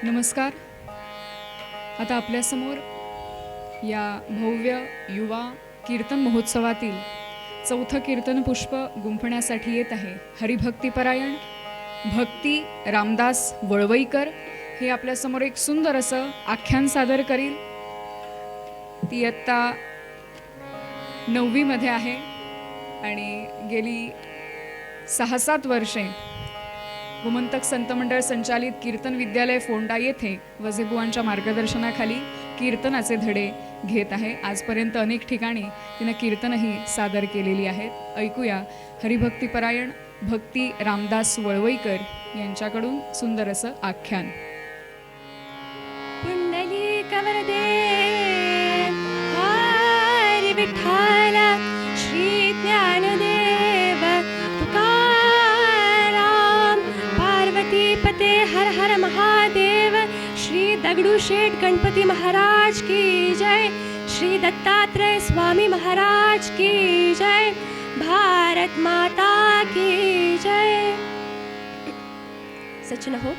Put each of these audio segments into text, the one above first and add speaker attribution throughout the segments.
Speaker 1: नमस्कार. आता आपल्यासमोर या भव्य युवा कीर्तन महोत्सवातील चौथं कीर्तन पुष्प गुंफण्यासाठी येत आहे हरिभक्तीपरायण भक्ती रामदास वळवईकर. हे आपल्यासमोर एक सुंदर असं आख्यान सादर करील. ती इयत्ता 9वी आहे आणि गेली 6-7 वर्षे गोमंतक संत मंडळ संचालित कीर्तन विद्यालय फोंडा येथे वझेबुवांच्या मार्गदर्शनाखाली कीर्तनाचे धडे घेत आहे. आजपर्यंत अनेक ठिकाणी तिने कीर्तनही सादर केलेली आहेत. ऐकूया हरिभक्तीपरायण भक्ती रामदास वळवईकर यांच्याकडून सुंदर असं आख्यान.
Speaker 2: पुंडलिक वरदे हरी विठ्ठल श्री ज्ञानदेव तुकाराम पार्वती पते हर हर महादेव श्री दगडूशेठ गणपती महाराज की जय. श्री दत्तात्रेय स्वामी महाराज की जय. भारत माता की जय. सचिन हो,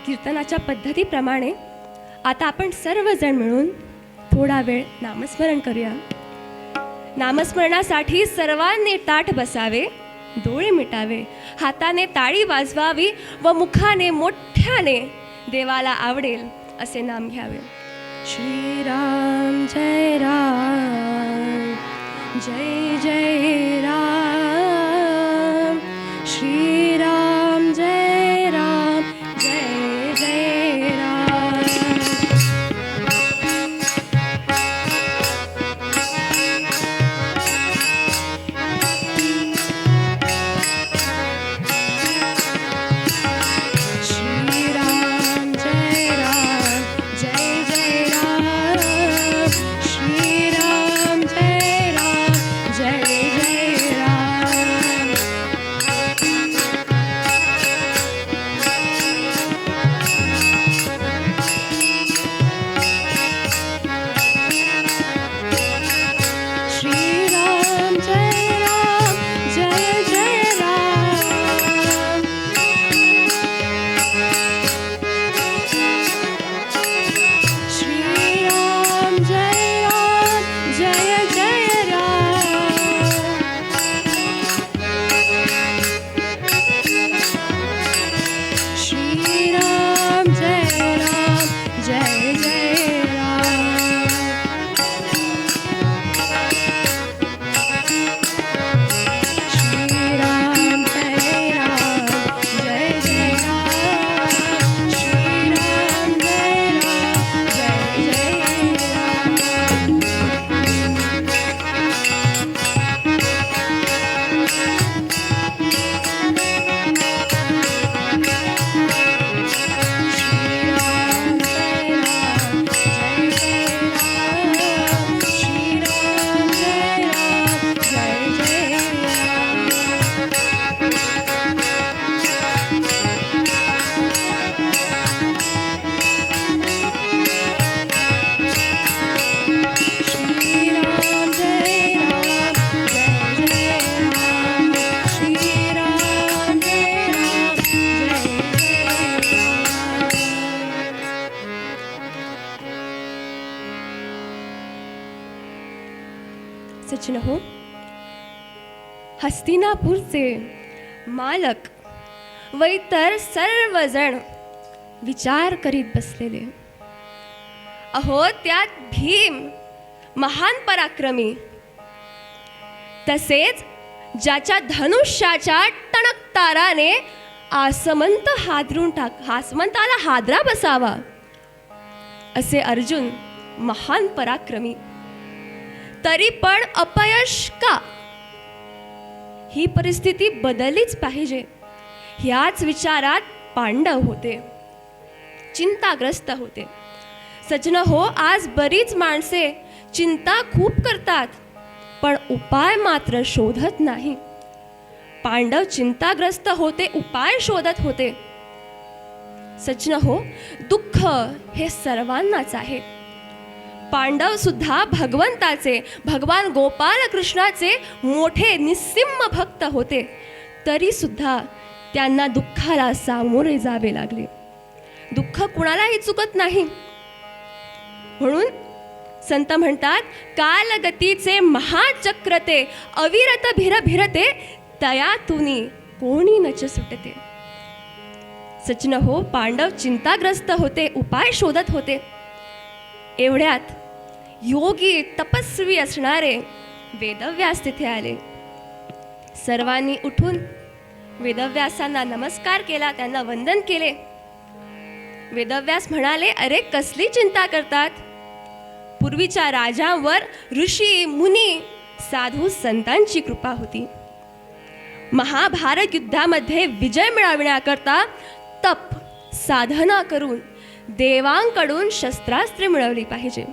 Speaker 2: कीर्तनाच्या पद्धतीप्रमाणे आता आपण सर्वजण मिळून थोडा वेळ नामस्मरण करूया. नामस्मरणासाठी सर्वांनी ताठ बसावे, डोळे मिटावे, हाताने टाळी वाजवावी व मुखाने मोठ्याने देवाला आवडेल असे नाम घ्यावे. श्रीराम जय राम जय जय राम. श्रीराम जय राम जय जय राम. श्रीराम जय राम जय जय राम. श्रीराम जय राम जय जय राम. श्रीराम जय राम जय जय राम. श्रीराम जय राम जय जय राम. श्रीराम जय राम जय जय राम. श्रीराम जय राम जय जय राम. श्रीराम जय राम जय जय राम. श्रीराम जय राम जय जय राम. श्रीराम जय राम जय जय राम. श्रीराम जय राम जय जय राम. श्रीराम जय राम जय जय राम. सचिन हो, हस्तिनापूरचे मालक व इतर सर्वजण विचार करीत बसलेले. अहो, त्यात भीम महान पराक्रमी, तसेच ज्याच्या धनुष्याच्या टणकताराने आसमंताला हादरा बसावा असे अर्जुन महान पराक्रमी, तरी पण अपयश का? ही परिस्थिती बदललीच पाहिजे ह्याच विचारात पांडव होते, चिंताग्रस्त होते. सजन हो, आज बरीच माणसे चिंता खूप करतात पण उपाय मात्र शोधत नाही. पांडव चिंताग्रस्त होते, उपाय शोधत होते. सजन हो, दुःख हे सर्वांनाच आहे पांडव सुद्धा भगवंताचे, भगवान गोपाल कृष्णाचे मोठे निस्सिम भक्त होते, तरी सुद्धा त्यांना दुःखाला सामोरे जावे लागले. दुःख कुणालाही चुकत नाही. म्हणून संत म्हणतात, कालगतीचे महाचक्र ते, अविरत भिरभिरते, तयातुनी कोणी नच सुटते. सचिन हो, पांडव चिंताग्रस्त होते, उपाय शोधत होते. एवढ्यात योगी तपस्वी असणारे वेदव्यास तिथे आले. सर्वांनी उठून वेदव्यासांना नमस्कार केला, त्यांना वंदन केले. वेदव्यास म्हणाले, अरे कसली चिंता करतात? पूर्वीच्या राजांवर ऋषी मुनी साधू संतांची कृपा होती. महाभारत युद्धामध्ये विजय मिळविण्याकरता तप साधना करून देवांकडून शस्त्रास्त्रे मिळवली पाहिजे.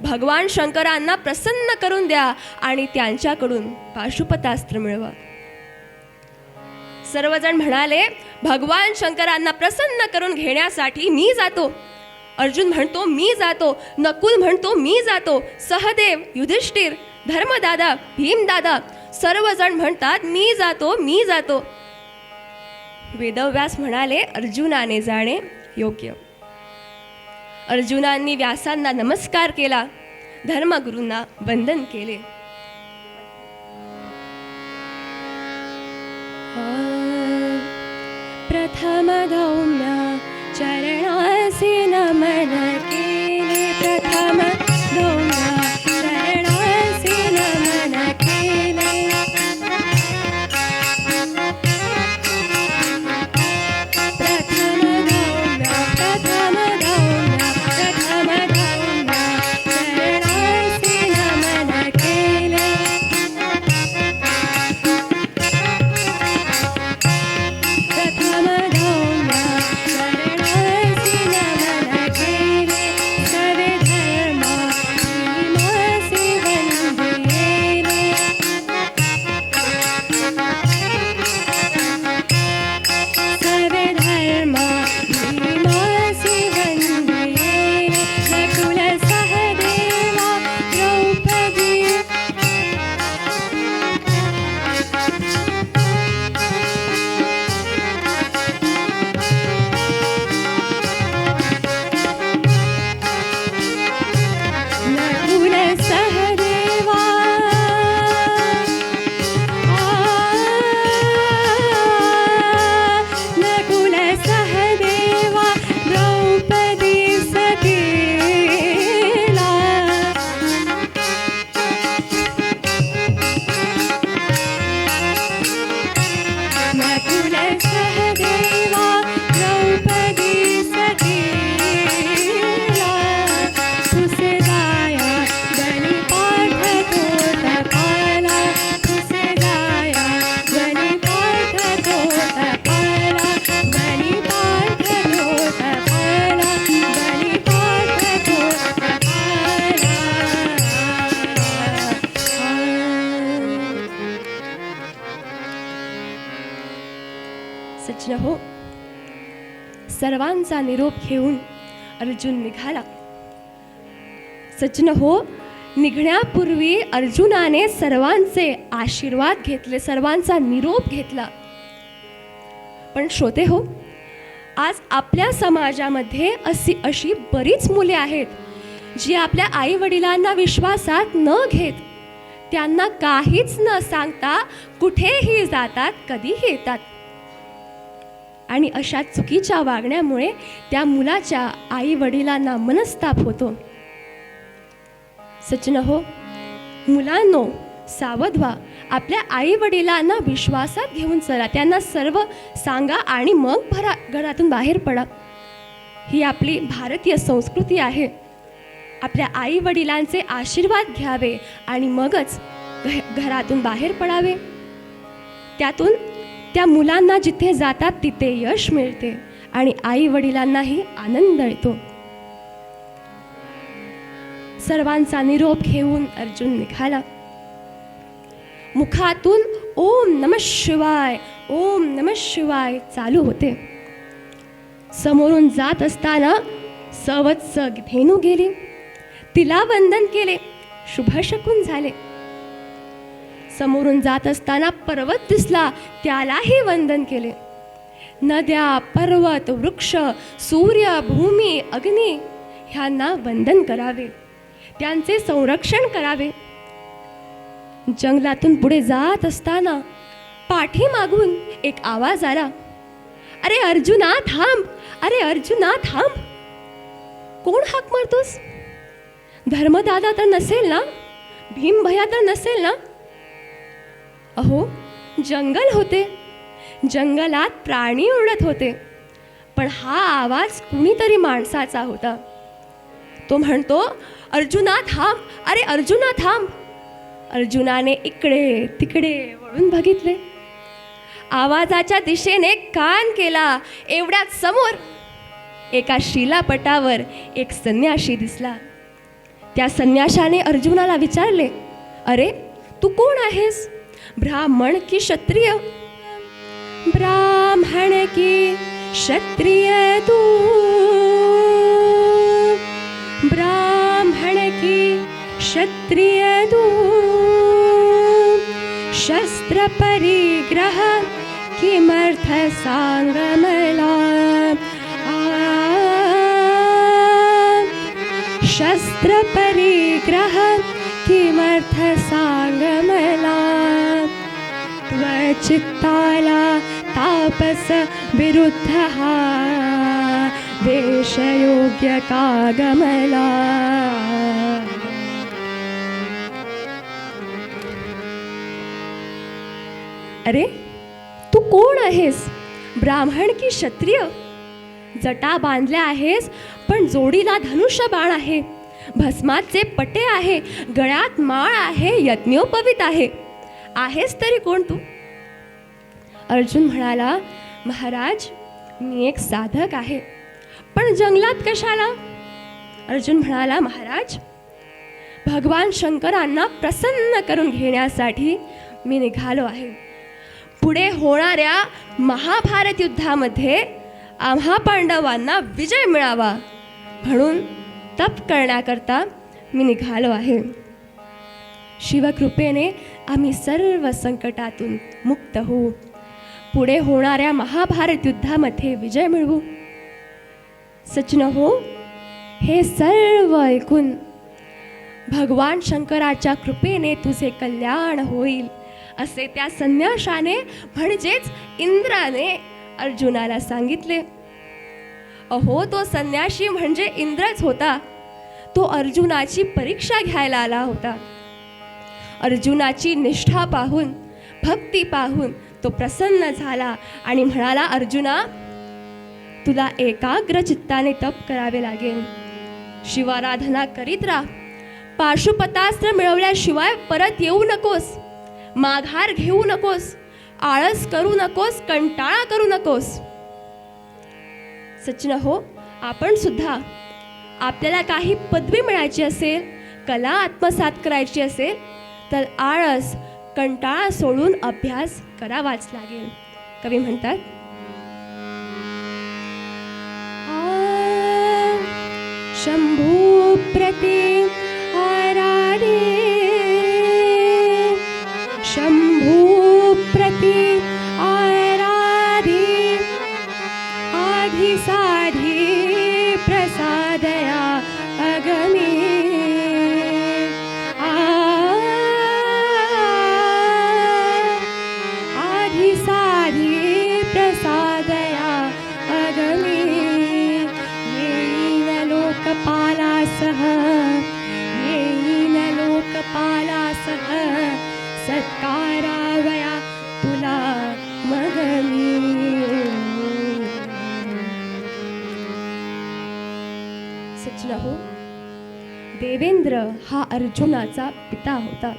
Speaker 2: भगवान शंकरांना प्रसन्न करून द्या आणि त्यांच्याकडून पाशुपतास्त्र मिळवा. सर्वजण म्हणाले, भगवान शंकरांना प्रसन्न करून घेण्यासाठी मी जातो. अर्जुन म्हणतो मी जातो, नकुल म्हणतो मी जातो, सहदेव, युधिष्ठिर, धर्मदादा, भीमदादा सर्वजण म्हणतात मी जातो, मी जातो. वेदव्यास म्हणाले, अर्जुनाने जाणे योग्य. अर्जुनांनी व्यासांना नमस्कार केला, धर्मगुरूंना वंदन केले. प्रथम धौम्य चरणासी नमन केले, प्रथम धौम्य चरणासी नमन केले. प्रथम धौम्य, प्रथम धौम्य, प्रथम धौम्य चरणासी नमन केले. प्रथम धौम्य चरणासी नमन केले. सवे धर्म भीमासी वंदिले. सवे धर्म भीमासी वंदिले. नकुल सहदेवा द्रौपदी. नकुल सहदेवा नकुल सहदेवा द्रौपदी सतीला. नकुल सहदेवा द्रौपदी सतीला. तुसे जाया बलिपाठ तो तपाला. तुसे जाया बलिपाठ तो तपाला. बलिपाठ तो तपाला. बलिपाठ तो तपाला. सचिन हो, सर्वांचा निरोप घेऊन अर्जुन निघाला. सचिन हो, निघण्यापूर्वी अर्जुनाने सर्वांचे आशीर्वाद घेतले, सर्वांचा निरोप घेतला. पण श्रोते हो, आज आपल्या समाजामध्ये अशी बरीच मुले आहेत जी आपल्या आई वडिलांना विश्वासात न घेत, त्यांना काहीच न सांगता कुठेही जातात, कधीही येतात. आणि अशा चुकीच्या वागण्यामुळे त्या मुलाच्या आई वडिलांना मनस्ताप होतो. सचिन हो, मुलांनो सावध व्हा. आपल्या आई वडिलांना विश्वासात घेऊन चला, त्यांना सर्व सांगा आणि मग घरातून बाहेर पडा. ही आपली भारतीय संस्कृती आहे. आपल्या आई वडिलांचे आशीर्वाद घ्यावे आणि मगच घरातून बाहेर पडावे. त्यातून त्या मुलांना जिथे जातात तिथे यश मिळते आणि आई वडिलांनाही आनंद येतो. सर्वांचा निरोप घेऊन अर्जुन निघाला. मुखातून ओम नमः शिवाय, ओम नमः शिवाय चालू होते. समोरून जात असताना सवत्स धेनू गेली. तिला वंदन केले, शुभशकून झाले. समोरून जात असताना पर्वत दिसला, त्यालाही वंदन केले. नद्या, पर्वत, वृक्ष, सूर्य, भूमी, अग्नी ह्यांना वंदन करावे, त्यांचे संरक्षण करावे. जंगलातून पुढे जात असताना पाठीमागून एक आवाज आला, अरे अर्जुना थांब, अरे अर्जुना थांब. कोण हाक मारतोस? धर्मदादा तर नसेल ना? भीम भैया तर नसेल ना? अहो, जंगल होते, जंगलात प्राणी ओरडत होते, पण हा आवाज कुणीतरी माणसाचा होता. तो म्हणतो, अर्जुना थांब, अरे अर्जुना थांब. अर्जुनाने इकडे तिकडे वळून बघितले. आवाजाच्या दिशेने कान केला. एवढ्यात समोर एका शिलापटावर एक संन्याशी दिसला. त्या संन्याशाने अर्जुनाला विचारले, अरे तू कोण आहेस? ब्राह्मण की क्षत्रिय? ब्राह्मण की क्षत्रिय तू, ब्राह्मण की क्षत्रिय तू, शस्त्र परिग्रह किमर्थ सांग मला. शस्त्र परिग्रह किमर्थ सांग मला. त्वचित्ताला तापस विरुद्ध हा वेशयोग्य का गमला. अरे तू कोण आहेस? ब्राह्मण की क्षत्रिय? जटा बांधल्या आहेस, पण जोडीला धनुष्य बाण आहे, भस्माचे पटे आहे, गळ्यात माळ आहे, यज्ञोपवीत आहे. आहेस तरी कोण तू? अर्जुन म्हणाला, महाराज मी एक साधक आहे, पण जंगलात कशाला? अर्जुन म्हणाला, महाराज भगवान शंकरांना प्रसन्न करून घेण्यासाठी मी निघालो आहे. पुढे होणाऱ्या महाभारत युद्धामध्ये आम्हा पांडवांना विजय मिळावा म्हणून तप करण्याकरता मी निघालो आहे. शिवकृपेने आम्ही सर्व संकटातून मुक्त होऊ, पुढे होणाऱ्या महाभारत युद्धामध्ये विजय मिळवू. सचिन हो, हे सर्व ऐकून भगवान शंकराच्या कृपेने तुझे कल्याण होईल असे त्या संन्याशाने म्हणजेच इंद्राने अर्जुनाला सांगितले. अहो, तो संन्याशी म्हणजे इंद्रच होता. तो अर्जुनाची परीक्षा घ्यायला आला होता. अर्जुनाची निष्ठा पाहून, भक्ती पाहून तो प्रसन्न झाला आणि म्हणाला, अर्जुना तुला एकाग्र चित्ताने तप करावे लागेल. शिवाराधना करीत राहा. पाशुपतास्त्र मिळवल्याशिवाय परत येऊ नकोस. माघार घेऊ नकोस. आळस करू नकोस. कंटाळा करू नकोस. सचिन हो, आपण सुद्धा आपल्याला काही पदवी मिळायची असेल, कला आत्मसात करायची असेल तर आळस, कंटाळा सोडून अभ्यास करावाच लागेल. कवी म्हणतात, शंभू प्रति आराधे, शंभू प्रति आराधे, आधी साधी प्रसादया अगमे. आधी साधी प्रसादया अगमे. येईन लोकपालासह, येईन लोकपालासह सत्कारावया तुला मग मी. सचिन हो, देवेंद्र हा अर्जुनाचा पिता होता.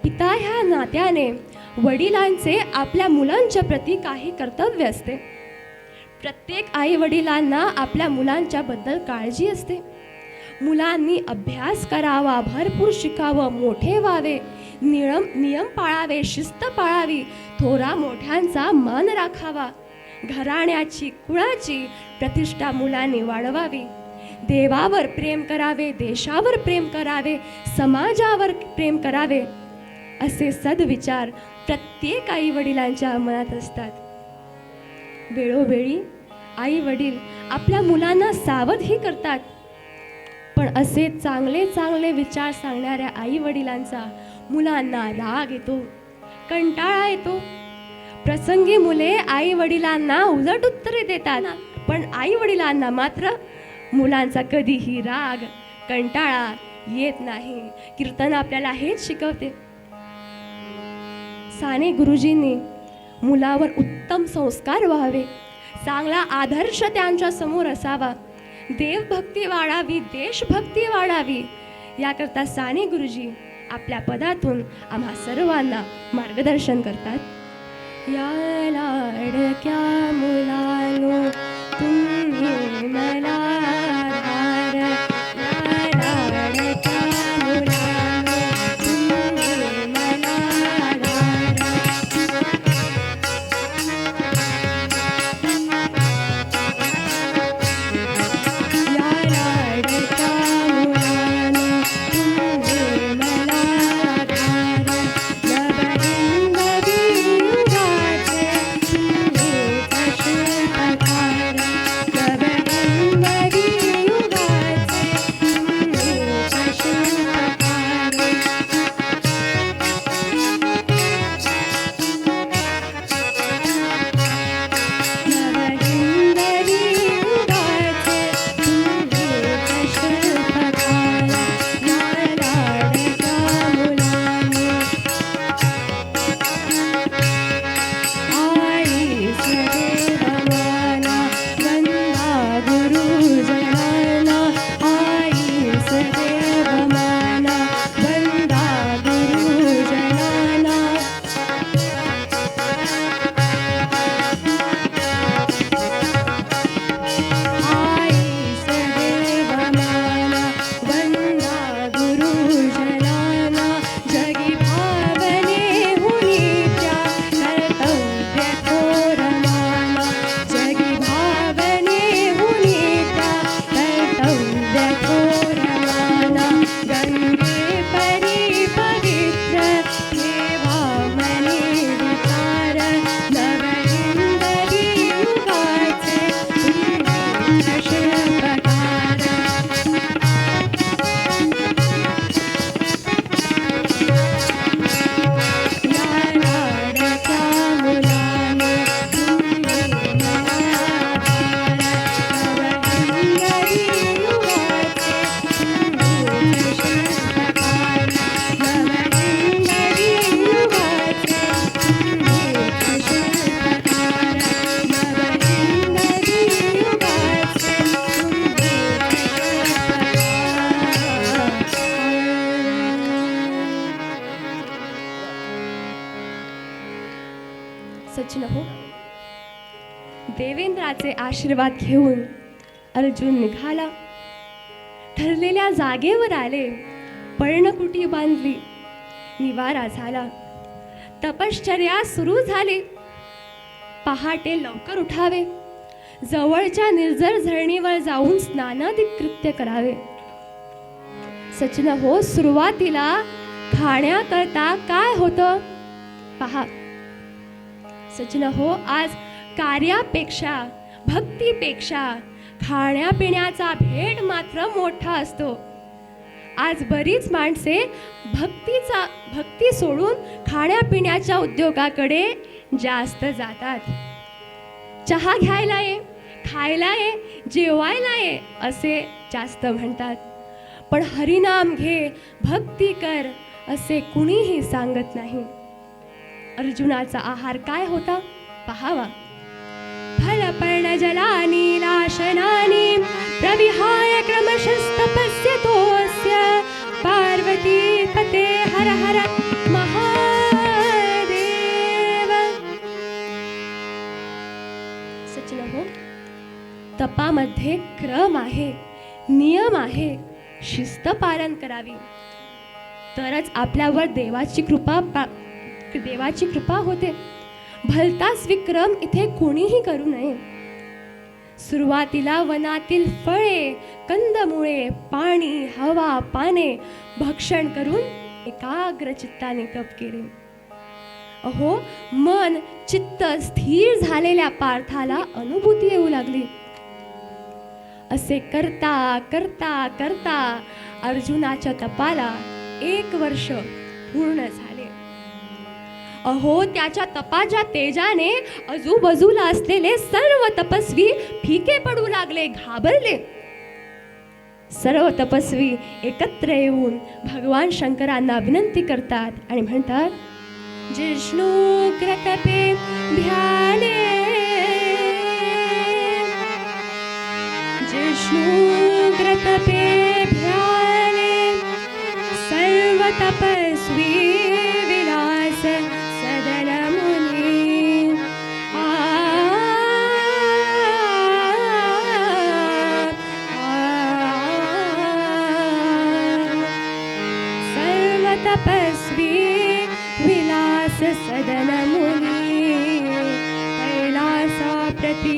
Speaker 2: पिता ह्या नात्याने वडिलांचे आपल्या मुलांच्या प्रती काही कर्तव्य असते. प्रत्येक आई वडिलांना आपल्या मुलांच्या बद्दल काळजी असते. मुलांनी अभ्यास करावा, भरपूर शिकावं, मोठे व्हावे, नियम पाळावे, शिस्त पाळावी, थोरा मोठ्यांचा मान राखावा, घराण्याची कुळाची प्रतिष्ठा मुलांनी वाढवावी. देवावर प्रेम करावे, देशावर प्रेम करावे, समाजावर प्रेम करावे, असे सद्विचार प्रत्येक आई वडिलांच्या मनात असतात. वेळोवेळी आई वडील आपल्या मुलांना सावधही करतात, पण असे चांगले चांगले विचार सांगणाऱ्या आई वडिलांचा मुलांना राग येतो, कंटाळा येतो. प्रसंगी मुले आई वडिलांना उलट उत्तरे देतात, पण आई वडिलांना मात्र मुलांचा कधीही राग कंटाळा येत नाही. कीर्तन आपल्याला हेच शिकवते. साने गुरुजींनी मुलावर उत्तम संस्कार व्हावे, चांगला आदर्श त्यांच्या समोर असावा, देवभक्ती वाढावी, देशभक्ती वाढावी, याकरता साने गुरुजी आपल्या पदातून आम्हा सर्वांना मार्गदर्शन करतात. या लाडक्या मुलानो तुम्ही मला आधार, या लाडक्या मुलानो तुम्ही मला आधार. या लाडक्या मुलानो तुम्ही मला आधार, नवहिंदवी युगाचे तुम्हीच शिल्पकार, नवहिंदवी युगाचे तुम्हीच शिल्पकार. नवहिंदवी युगाचे तुम्हीच शिल्पकार, या लाडक्या मुलानो. आईस देवमाना वंदा गुरुजनाना, आईस देवमाना वंदा गुरुजनाना. आईस देवमाना वंदा गुरुजनाना, जगी भावने हुनीच्या कर्तव्य थोरमाना, जगी भावने हुनीच्या कर्तव्य थोरमाना. गंगे परी पवित्र ठेवा मनी विचार, नवहिंदवी युगाचे तुम्हीच शिल्पकार. या लाडक्या मुलानो तुम्ही मला आधार, नवहिंदवी युगाचे तुम्हीच शिल्पकार, नवहिंदवी युगाचे तुम्हीच शिल्पकार, नवहिंदवी युगाचे तुम्हीच शिल्पकार. सचिन हो, देवेंद्राचे आशीर्वाद घेऊन अर्जुन निघाला. ठरलेल्या जागेवर आले, पर्णकुटी बांधली, निवारा झाला. तपश्चर्या सुरू झाली. पहाटे लवकर उठावे, जवळच्या निर्जर झरणीवर जाऊन स्नानादी कृत्य करावे. सचिन हो, सुरुवातीला खाण्याकरता काय होतं पहा. सचिन हो, आज कार्यापेक्षा भक्तीपेक्षा खाण्यापिण्याचा भेद मात्र मोठा असतो. आज बरीच माणसे भक्ती सोडून खाण्यापिण्याच्या उद्योगाकडे जास्त जातात. चहा घ्यायला ये, खायला ये, जेवायला ये असे जास्त म्हणतात, पण हरिनाम घे, भक्ती कर असे कुणीही सांगत नाही. अर्जुनाचा आहार काय होता पहावा. फलपर्ण जलानी लाशनानी प्रविहाय क्रमशस्तपस्यतोऽस्य पार्वती पते हर हर महादेव. सचिन हो, तपामध्ये क्रम आहे, नियम आहे, शिस्त पालन करावी, तरच आपल्यावर देवाची कृपा होते. भलताच विक्रम इथे कोणीही करू नये. सुरुवातीला वनातील फळे, कंदमुळे, पाणी, हवा, पाने भक्षण करून एकाग्र चित्ताने तप केले. अहो, मन चित्त स्थिर झालेल्या पार्थाला अनुभूती येऊ लागली. असे करता करता करता अर्जुनाच्या तपाला 1 वर्ष पूर्ण झाले. अहो, त्याच्या तपाच्या तेजाने आजूबाजूला असलेले सर्व तपस्वी फिके पडू लागले, घाबरले. सर्व तपस्वी एकत्र येऊन भगवान शंकरांना विनंती करतात आणि म्हणतात, जिष्णु कृतपे ध्याने, जिष्णु कृतपे ध्याने, सर्व तपस्वी विलास सदन मुनी. सर्व तपस्वी विलास सदन मुनी, कैलासा प्रति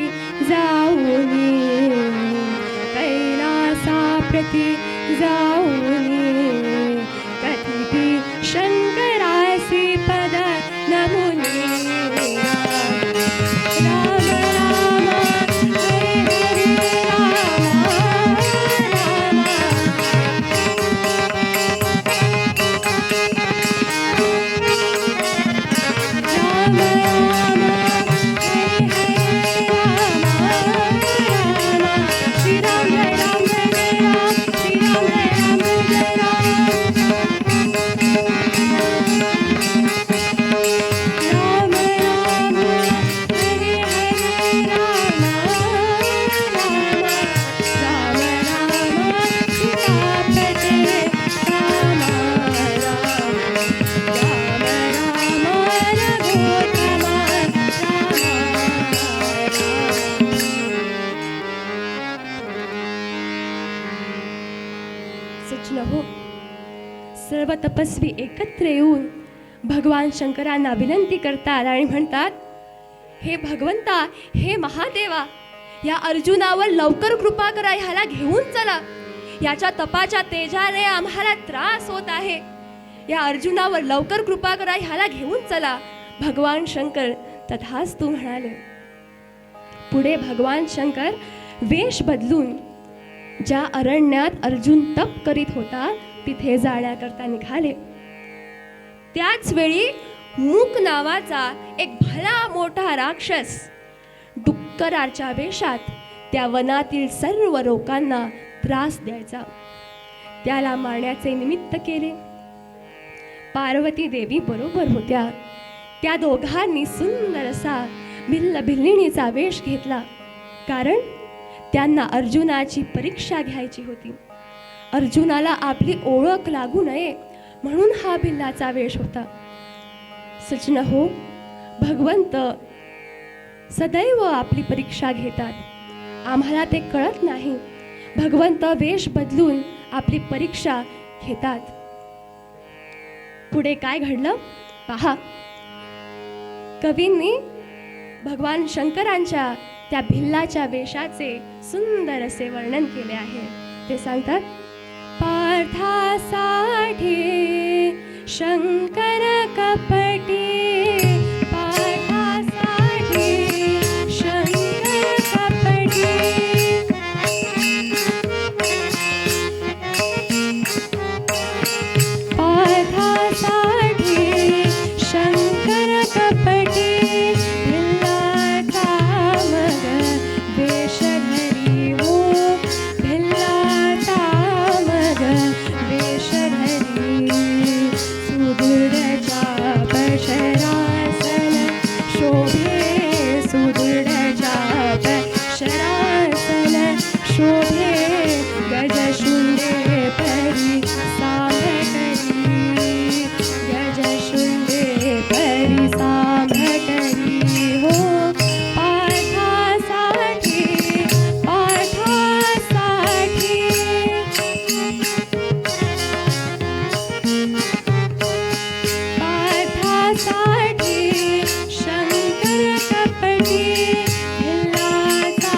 Speaker 2: जाऊनी, कैलासा प्रति जाऊनी, कथिती शंकरासी पद नमुनी. राम राम हरे हरे राम राम. राम राम हरे हरे राम राम. श्री राम जय राम जय राम, श्री राम जय राम जय राम. राम राम हरे हरे राम राम. राम राम सीतापते राम राम. राम राम रघुत्तम सच हो, सर्व तपस्वी एकत्र येऊन भगवान शंकरांना विनंती करतात आणि म्हणतात, हे भगवंता, हे महादेवा, या अर्जुनावर लवकर कृपा करा, ह्याला घेऊन चला. याच्या तपाच्या तेजाने आम्हाला त्रास होत आहे. या अर्जुनावर लवकर कृपा करा, ह्याला घेऊन चला. भगवान शंकर तथास्तु म्हणाले. पुढे भगवान शंकर वेश बदलून ज्या अरण्यात अर्जुन तप करीत होता तिथे जाण्याकरता निघाले. त्याच वेळी मूक नावाचा एक भला मोठा राक्षस डुक्कराच्या वेशात त्या वनातील सर्व लोकांना त्रास द्यायचा. त्याला मारण्याचे निमित्त केले. पार्वती देवी बरोबर होत्या. त्या दोघांनी सुंदर असा भिल्ल भिल्लिणीचा वेश घेतला, कारण त्यांना अर्जुनाची परीक्षा घ्यायची होती. अर्जुनाला आपली ओळख लागू नये म्हणून हा भिल्लाचा वेश होता. सजन हो, भगवंत सदैव आपली परीक्षा घेतात. आम्हाला ते कळत नाही. भगवंत वेश बदलून आपली परीक्षा घेतात. पुढे काय घडलं पहा. कवींनी भगवान शंकरांच्या त्या भिल्लाच्या वेशाचे सुंदर असे वर्णन केले आहे. ते सांगतात, पार्थासाठी शंकर कपटी, पार्थासाठी शंकर कपटी, पार्थासाठी शंकर कपटी, भिल्लाचा मग वेश धरी हो, भिल्लाचा मग वेश धरी, सुदृढ चाप शरासन शोभे, सुदृढ चाप शरासन शोभे, गजशुंडे परी सांभ करी, गजशुंडे परी सांभ करी हो, पार्थासाठी, पार्थासाठी, पार्थासाठी शंकर कपटी, भिल्लाचा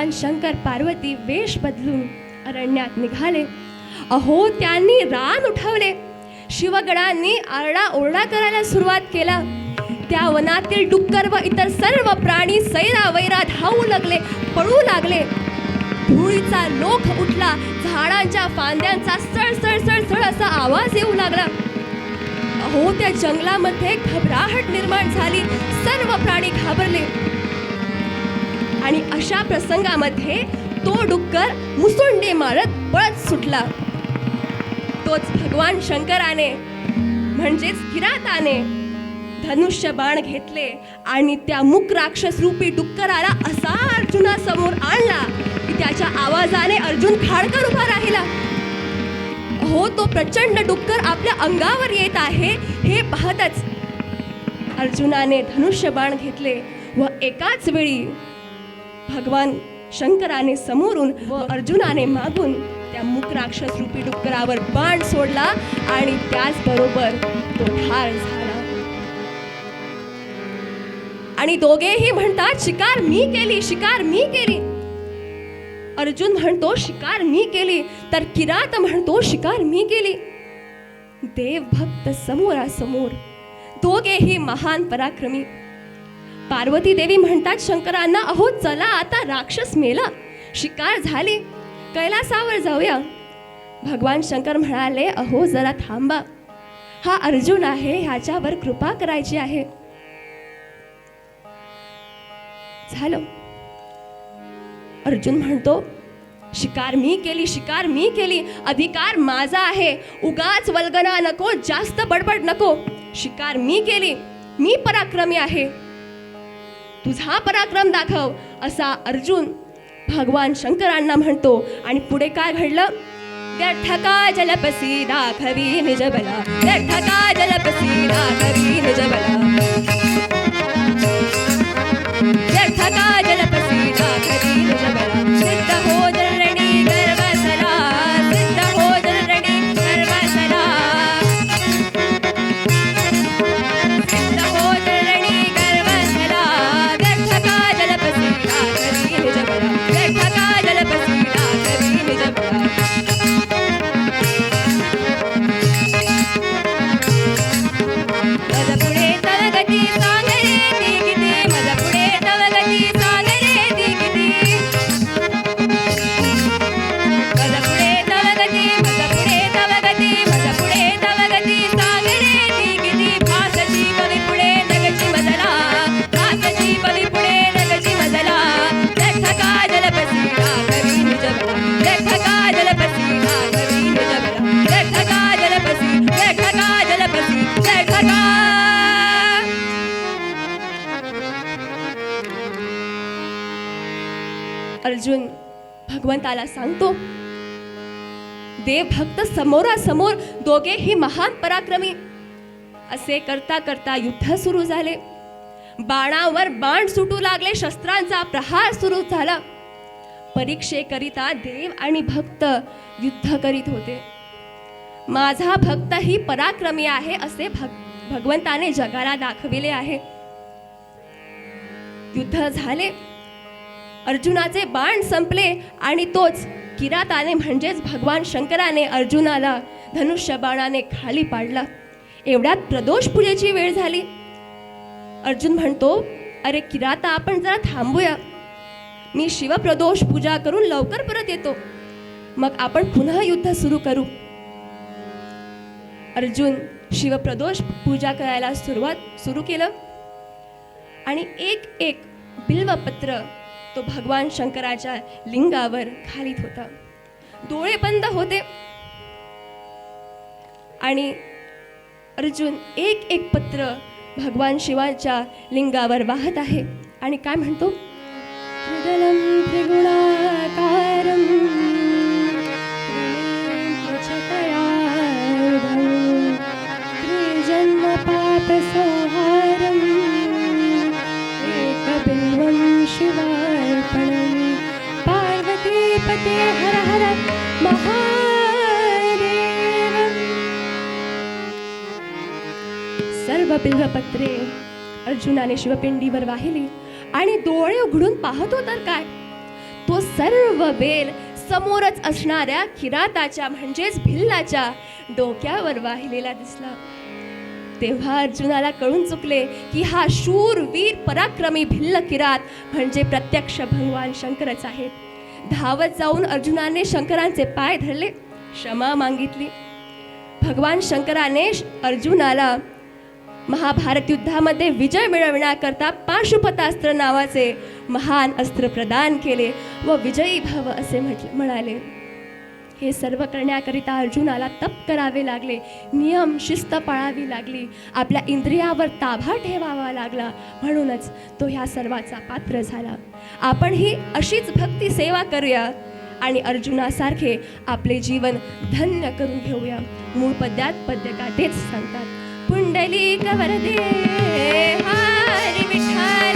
Speaker 2: भगवान शंकर पार्वती वेश बदलून अरण्यात निघाले. अहो, त्यांनी रान उठवले. शिवगणांनी आरडाओरडा करायला सुरुवात केला. त्या वनातील डुक्कर व इतर सर्व प्राणी सैरावैरा धावू लागले, पळू लागले. धुळीचा लोख उठला. झाडांच्या फांद्यांचा सळसळ सळसळ असा आवाज येऊ लागला. अहो, त्या जंगलामध्ये घबराहट निर्माण झाली. सर्व प्राणी घाबरले. आणि अशा प्रसंगामध्ये तो डुक्कर मुसुंडी मारत पळत सुटला. तोच भगवान शंकराने म्हणजेच किराताने धनुष्य बाण घेतले आणि त्या मुक राक्षस रूपी डुक्कराला असा अर्जुनासमोर आणला की त्याच्या आवाजाने अर्जुन खाडकर उभा राहिला. हो, तो प्रचंड डुक्कर आपल्या अंगावर येत आहे हे पाहतच अर्जुनाने धनुष्य बाण घेतले व एकाच वेळी भगवान शंकराने समोरून व अर्जुनाने मागून त्या मुक राक्षस रूपी डुक्करावर बाण सोडला आणि त्याचबरोबर तो ठार झाला. आणि दोघेही म्हणतात, शिकार मी केली, शिकार मी केली. अर्जुन म्हणतो शिकार मी केली, तर किरात म्हणतो शिकार मी केली. देव भक्त समोरासमोर, दोघेही महान पराक्रमी. पार्वती देवी म्हणतात शंकरांना, अहो चला आता राक्षस मेला, शिकार झाली, कैलासावर जाऊया. भगवान शंकर म्हणाले, अहो जरा थांबा, हा अर्जुन आहे, ह्याच्यावर कृपा करायची आहे. झालं. अर्जुन म्हणतो शिकार मी केली, शिकार मी केली, अधिकार माझा आहे, उगाच वल्गना नको, जास्त बडबड नको. शिकार मी केली, मी पराक्रमी आहे, तुझा पराक्रम दाखव, असा अर्जुन भगवान शंकरांना म्हणतो. आणि पुढे काय घडलं? व्यर्थका जलपसी दाखवी निजबला, व्यर्थका जलपसी दाखवी निजबला, व्यर्थका जलपसी दाखवी निजबला, सिद्ध हो जनरणी गर्वसला, सिद्ध हो जनरणी गर्वसला, सिद्ध हो जनरणी गर्वसला, व्यर्थका जलपसी दाखवी निजबला, व्यर्थका जलपसी दाखवी निजबला. माझा पुढे तव गती सांग रे ती किती, माझा पुढे तव गती सांग रे ती किती, माझा पुढे तव गती, माझा पुढे तव गती, माझा पुढे तव गती सांग रे ती किती. भासची पवी पुढे नगची मजला, भासची पवी पुढे नगची मजला, व्यर्थका जलपसी दाखवी निजबला, व्यर्थका जलपसी दाखवी निजबला, व्यर्थका जलपसी, व्यर्थका जलपसी, व्यर्थका. अर्जुन भगवंताला सांगतो, देव भक्त समोरासमोर, दोघेही महान पराक्रमी. असे करता करता युद्ध सुरू झाले. बाणावर बाण सुटू लागले, शस्त्रांचा प्रहार सुरू झाला. परीक्षेकरिता देव आणि भक्त युद्ध करीत होते. माझा भक्त ही पराक्रमी आहे असे भगवंताने जगाला दाखविले आहे. युद्ध झाले. अर्जुनाचे बाण संपले आणि तोच किराताने म्हणजेच भगवान शंकराने अर्जुनाला धनुष्य बाणाने खाली पाडला. एवढ्यात प्रदोष पूजेची वेळ झाली. अर्जुन म्हणतो, अरे किराता, आपण जरा थांबूया, मी शिवप्रदोष पूजा करून लवकर परत येतो, मग आपण पुन्हा युद्ध सुरू करू. अर्जुन शिवप्रदोष पूजा करायला सुरू केलं आणि एक एक बिल्वपत्र तो भगवान शंकराच्या लिंगावर घालीत होता. डोळे बंद होते आणि अर्जुन एक एक पत्र भगवान शिवाच्या लिंगावर वाहत आहे आणि काय म्हणतो? त्रिदलं त्रिगुणाकारं त्रिनेत्रछटायायुधं त्रिजन्म पापसंहारं एकबिल्वं शिवार्पणं पार्वतीपते हर हर महादेव. सर्व बिल्वपत्रे अर्जुनाने शिवपिंडीवर वाहिली आणि डोळे उघडून पाहतो तर काय, तो सर्व बेल समोरच असणाऱ्या किराताच्या म्हणजेच भिल्लाच्या डोक्यावर वाहिलेला दिसला. तेव्हा अर्जुनाला कळून चुकले की हा शूर वीर पराक्रमी भिल्ल किरात म्हणजे प्रत्यक्ष भगवान शंकरच आहेत. धावत जाऊन अर्जुनाने शंकरांचे पाय धरले, क्षमा मागितली. भगवान शंकराने अर्जुनाला महाभारत युद्धामध्ये विजय मिळवण्याकरता पाशुपतास्त्र नावाचे महान अस्त्र प्रदान केले व विजयी भव असे म्हणाले. हे सर्व करण्याकरिता अर्जुनाला तप करावे लागले, नियम शिस्त पाळावी लागली, आपल्या इंद्रियावर ताबा ठेवावा लागला. म्हणूनच तो ह्या सर्वाचा पात्र झाला. आपणही अशीच भक्ती सेवा करूया आणि अर्जुनासारखे आपले जीवन धन्य करून घेऊया. मूळ पद्यात पद्यकार तेच सांगतात. पुंडलिक वरदे हरी विठ्ठल